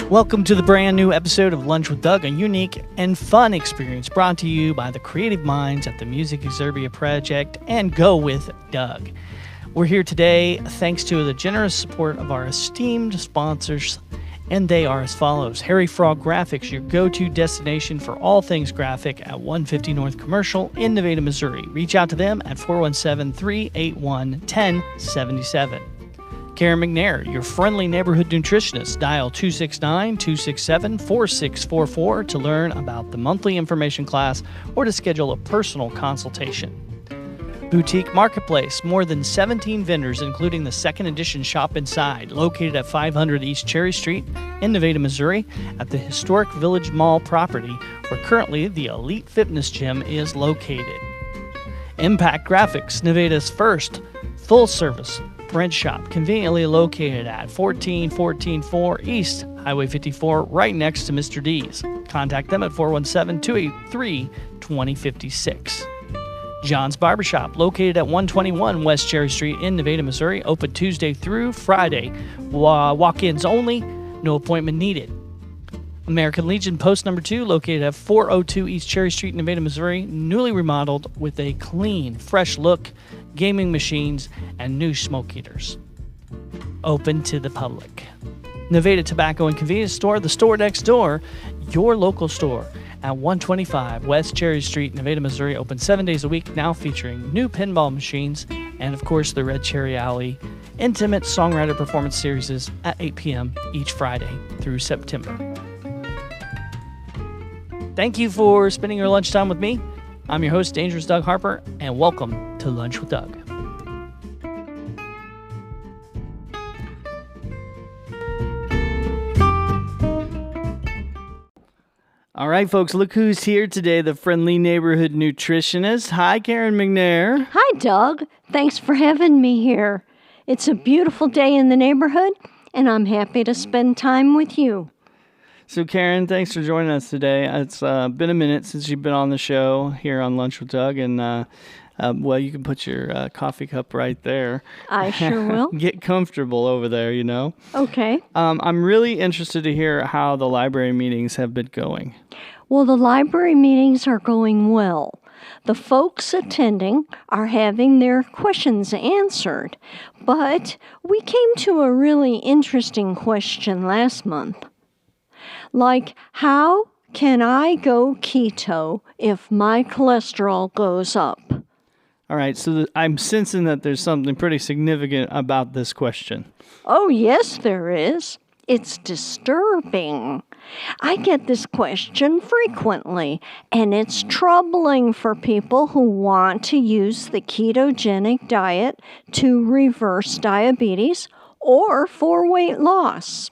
Welcome to the brand new episode of Lunch with Doug, a unique and fun experience brought to you by the creative minds at the Music Exerbia Project and Go With Doug. We're here today thanks to the generous support of our esteemed sponsors, and they are as follows. Harry Frog Graphics, your go-to destination for all things graphic at 150 North Commercial in Nevada, Missouri. Reach out to them at 417-381-1077. Karen McNair, your friendly neighborhood nutritionist. Dial 269-267-4644 to learn about the monthly information class or to schedule a personal consultation. Boutique Marketplace, more than 17 vendors, including the second edition Shop Inside, located at 500 East Cherry Street in Nevada, Missouri, at the historic Village Mall property, where currently the Elite Fitness Gym is located. Impact Graphics, Nevada's first full-service print shop, conveniently located at 14144 East Highway 54, right next to Mr. D's. Contact them at 417-283-2056. John's Barbershop, located at 121 West Cherry Street in Nevada, Missouri, open Tuesday through Friday. Walk-ins only, no appointment needed. American Legion Post Number 2, located at 402 East Cherry Street in Nevada, Missouri, newly remodeled with a clean, fresh look, gaming machines, and new smoke heaters. Open to the public. Nevada Tobacco and Convenience Store, the store next door, your local store at 125 West Cherry Street, Nevada, Missouri, open 7 days a week, now featuring new pinball machines and, of course, the Red Cherry Alley Intimate Songwriter Performance Series at 8 p.m. each Friday through September. Thank you for spending your lunchtime with me. I'm your host, Dangerous Doug Harper, and welcome to Lunch with Doug. All right, folks, look who's here today, the friendly neighborhood nutritionist. Hi, Karen McNair. Hi, Doug. Thanks for having me here. It's a beautiful day in the neighborhood, and I'm happy to spend time with you. So, Karen, thanks for joining us today. It's been a minute since you've been on the show here on Lunch with Doug, and, well, you can put your coffee cup right there. I sure will. Get comfortable over there, you know. Okay. I'm really interested to hear how the library meetings have been going. Well, the library meetings are going well. The folks attending are having their questions answered, but we came to a really interesting question last month. Like, how can I go keto if my cholesterol goes up? All right, so I'm sensing that there's something pretty significant about this question. Oh, yes, there is. It's disturbing. I get this question frequently, and it's troubling for people who want to use the ketogenic diet to reverse diabetes or for weight loss.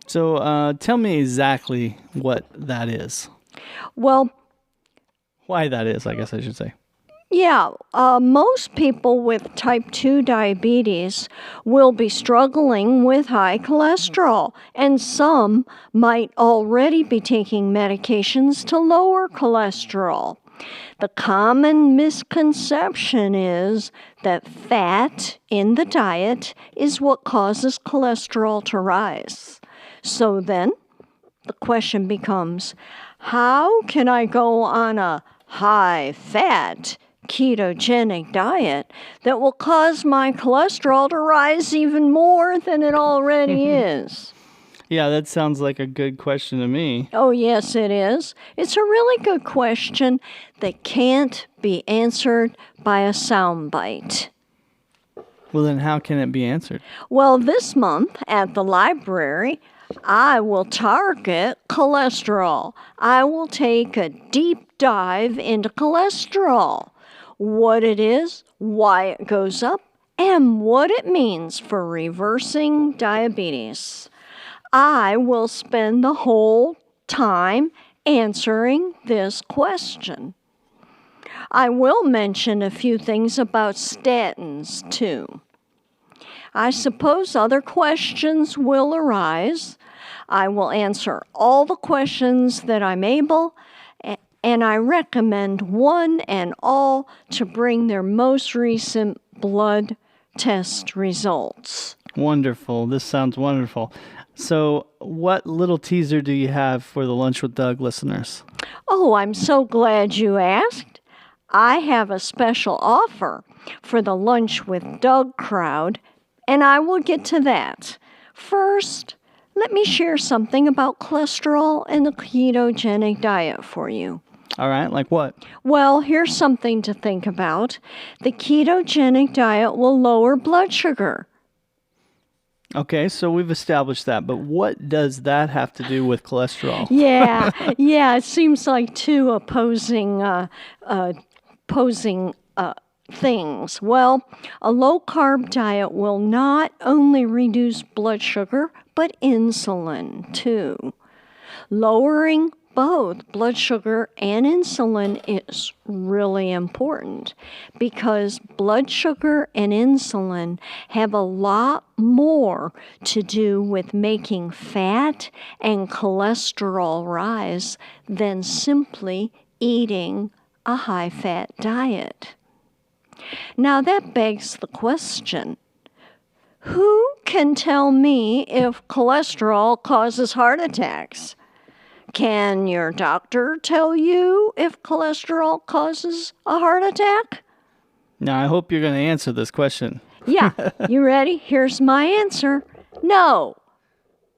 So tell me exactly what that is. Well, why that is, I guess I should say. Yeah, most people with type 2 diabetes will be struggling with high cholesterol, and some might already be taking medications to lower cholesterol. The common misconception is that fat in the diet is what causes cholesterol to rise. So then, the question becomes, how can I go on a high-fat ketogenic diet that will cause my cholesterol to rise even more than it already is? Yeah, that sounds like a good question to me. Oh, yes, it is. It's a really good question that can't be answered by a soundbite. Well, then how can it be answered? Well, this month at the library, I will target cholesterol. I will take a deep dive into cholesterol, what it is, why it goes up, and what it means for reversing diabetes. I will spend the whole time answering this question. I will mention a few things about statins, too. I suppose other questions will arise. I will answer all the questions that I'm able, and I recommend one and all to bring their most recent blood test results. Wonderful. This sounds wonderful. So, what little teaser do you have for the Lunch with Doug listeners? Oh, I'm so glad you asked. I have a special offer for the Lunch with Doug crowd, and I will get to that. First, let me share something about cholesterol and the ketogenic diet for you. All right, like what? Well, here's something to think about. The ketogenic diet will lower blood sugar. Okay, so we've established that, but what does that have to do with cholesterol? Yeah, it seems like two opposing things. Well, a low-carb diet will not only reduce blood sugar, but insulin too. Lowering both blood sugar and insulin is really important because blood sugar and insulin have a lot more to do with making fat and cholesterol rise than simply eating a high-fat diet. Now that begs the question, who can tell me if cholesterol causes heart attacks? Can your doctor tell you if cholesterol causes a heart attack? Now, I hope you're going to answer this question. Yeah, you ready? Here's my answer. No.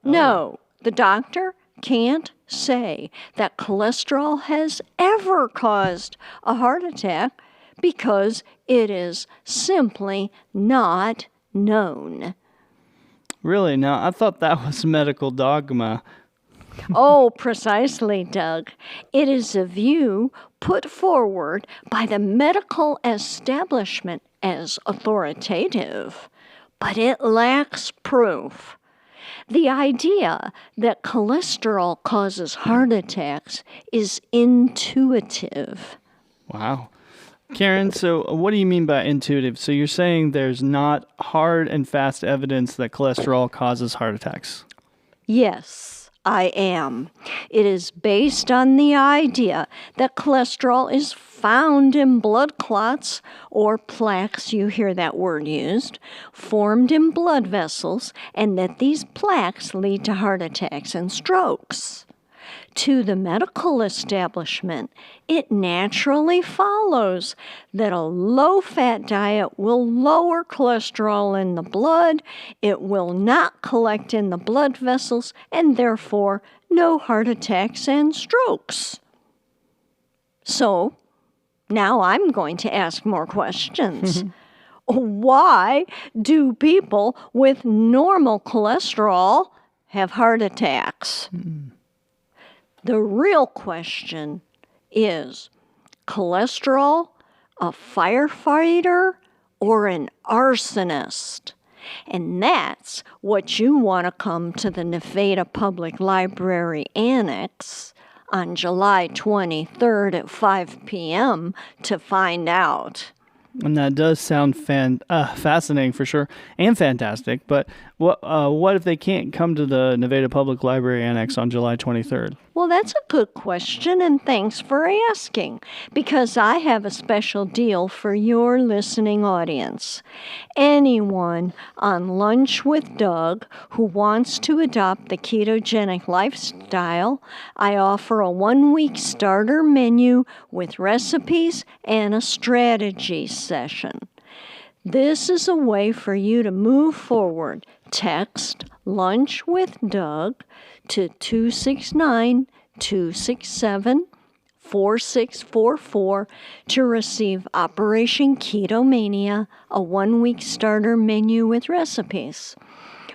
No, the doctor can't say that cholesterol has ever caused a heart attack because it is simply not known. Really? Now, I thought that was medical dogma. Oh, precisely, Doug. It is a view put forward by the medical establishment as authoritative, but it lacks proof. The idea that cholesterol causes heart attacks is intuitive. Wow. Karen, so what do you mean by intuitive? So you're saying there's not hard and fast evidence that cholesterol causes heart attacks? Yes, I am. It is based on the idea that cholesterol is found in blood clots or plaques, you hear that word used, formed in blood vessels, and that these plaques lead to heart attacks and strokes. To the medical establishment, it naturally follows that a low-fat diet will lower cholesterol in the blood, it will not collect in the blood vessels, and therefore no heart attacks and strokes. So, now I'm going to ask more questions. Why do people with normal cholesterol have heart attacks? The real question is, cholesterol a firefighter or an arsonist? And that's what you want to come to the Nevada Public Library Annex on July 23rd at 5 p.m. to find out. And that does sound fascinating for sure, and fantastic. But what if they can't come to the Nevada Public Library Annex on July 23rd? Well, that's a good question, and thanks for asking, because I have a special deal for your listening audience. Anyone on Lunch with Doug who wants to adopt the ketogenic lifestyle, I offer a 1-week starter menu with recipes and a strategy session. This is a way for you to move forward. Text Lunch with Doug to 269-267-4644 to receive Operation Ketomania, a 1-week starter menu with recipes.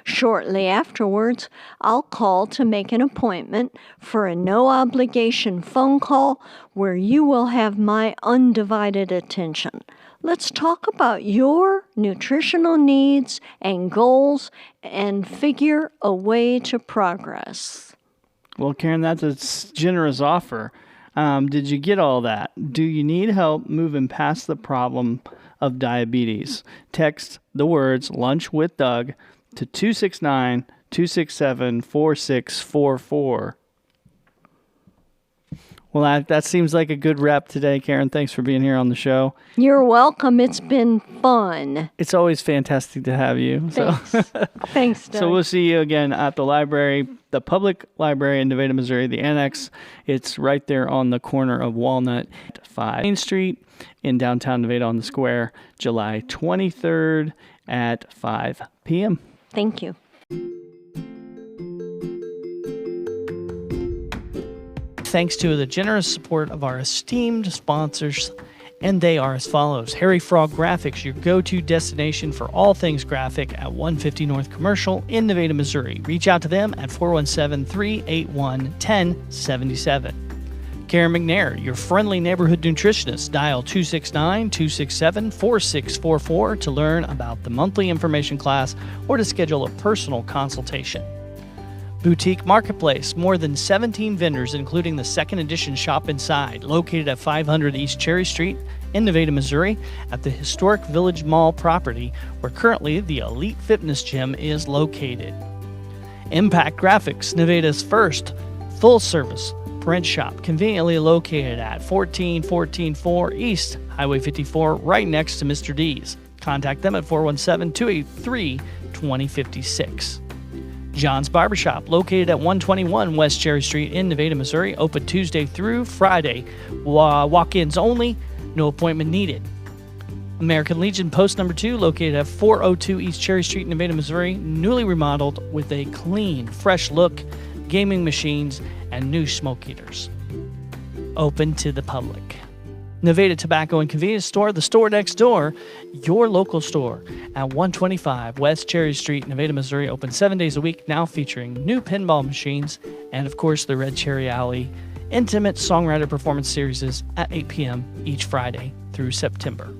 Shortly afterwards, I'll call to make an appointment for a no-obligation phone call where you will have my undivided attention. Let's talk about your nutritional needs and goals and figure a way to progress. Well, Karen, that's a generous offer. Did you get all that? Do you need help moving past the problem of diabetes? Text the words Lunch with Doug to 269-267-4644. Well, that seems like a good wrap today, Karen. Thanks for being here on the show. You're welcome. It's been fun. It's always fantastic to have you. Thanks. Thanks, Doug. So we'll see you again at the library, the public library in Nevada, Missouri, the Annex. It's right there on the corner of Walnut, 5 Main Street in downtown Nevada on the square, July 23rd at 5 p.m. Thank you. Thanks to the generous support of our esteemed sponsors, and they are as follows. Harry Frog Graphics, your go-to destination for all things graphic at 150 North Commercial in Nevada, Missouri. Reach out to them at 417-381-1077. Karen McNair, your friendly neighborhood nutritionist. Dial 269-267-4644 to learn about the monthly information class or to schedule a personal consultation. Boutique Marketplace, more than 17 vendors, including the second edition Shop Inside, located at 500 East Cherry Street in Nevada, Missouri, at the historic Village Mall property, where currently the Elite Fitness Gym is located. Impact Graphics, Nevada's first full-service print shop, conveniently located at 14144 East Highway 54, right next to Mr. D's. Contact them at 417-283-2056. John's Barbershop, located at 121 West Cherry Street in Nevada, Missouri, open Tuesday through Friday. Walk-ins only, no appointment needed. American Legion Post number 2, located at 402 East Cherry Street in Nevada, Missouri, newly remodeled with a clean, fresh look, gaming machines, and new smoke heaters. Open to the public. Nevada Tobacco and Convenience Store, the store next door, your local store at 125 West Cherry Street, Nevada, Missouri, open 7 days a week, now featuring new pinball machines and, of course, the Red Cherry Alley Intimate Songwriter Performance Series at 8 p.m. each Friday through September.